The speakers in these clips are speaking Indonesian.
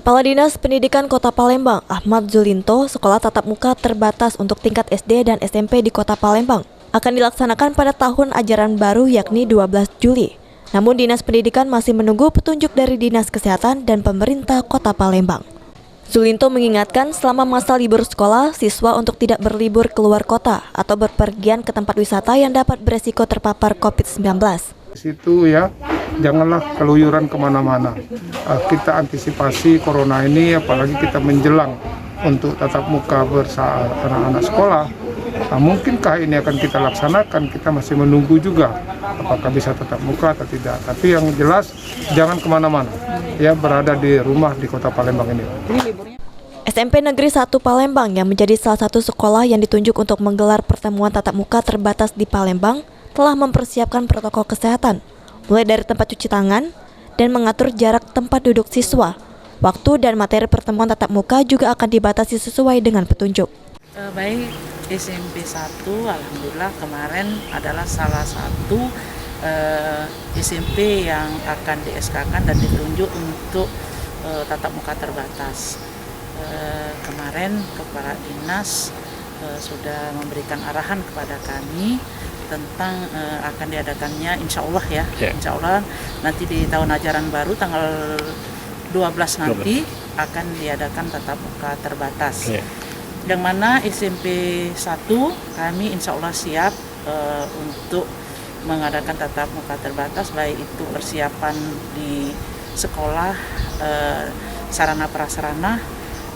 Kepala Dinas Pendidikan Kota Palembang, Ahmad Zulinto, sekolah tatap muka terbatas untuk tingkat SD dan SMP di Kota Palembang akan dilaksanakan pada tahun ajaran baru yakni 12 Juli. Namun Dinas Pendidikan masih menunggu petunjuk dari Dinas Kesehatan dan pemerintah Kota Palembang. Zulinto mengingatkan selama masa libur sekolah, siswa untuk tidak berlibur keluar kota atau berpergian ke tempat wisata yang dapat beresiko terpapar COVID-19. Situ ya, janganlah keluyuran kemana-mana. Kita antisipasi corona ini, apalagi kita menjelang untuk tatap muka bersama anak-anak sekolah. Mungkinkah ini akan kita laksanakan? Kita masih menunggu juga apakah bisa tatap muka atau tidak. Tapi yang jelas jangan kemana-mana, ya berada di rumah di Kota Palembang ini. SMP Negeri 1 Palembang yang menjadi salah satu sekolah yang ditunjuk untuk menggelar pertemuan tatap muka terbatas di Palembang telah mempersiapkan protokol kesehatan, mulai dari tempat cuci tangan dan mengatur jarak tempat duduk siswa. Waktu dan materi pertemuan tatap muka juga akan dibatasi sesuai dengan petunjuk. Baik, SMP 1, alhamdulillah kemarin adalah salah satu SMP yang akan di-SK-kan dan ditunjuk untuk tatap muka terbatas. Kemarin Kepala Dinas sudah memberikan arahan kepada kami tentang akan diadakannya insya Allah ya. Insya Allah nanti di tahun ajaran baru tanggal 12 nanti akan diadakan tatap muka terbatas. Yang mana SMP 1 kami insya Allah siap untuk mengadakan tatap muka terbatas, baik itu persiapan di sekolah, sarana prasarana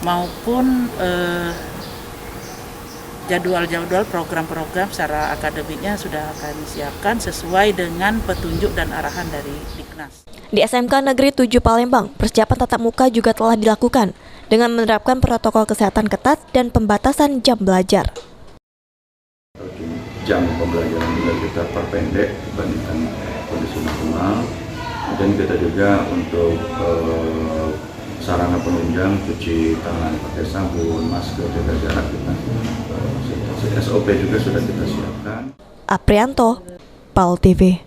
maupun jadwal-jadwal program-program secara akademiknya sudah kami siapkan sesuai dengan petunjuk dan arahan dari Diknas. Di SMK Negeri 7 Palembang, persiapan tatap muka juga telah dilakukan dengan menerapkan protokol kesehatan ketat dan pembatasan jam belajar. Jam pembelajaran juga kita perpendek dibandingkan kondisi normal. Dan kita juga untuk sarana penunjang, cuci tangan pakai sabun, masker, jaga jarak kita. SOP juga sudah kita siapkan. Aprianto, PAL TV.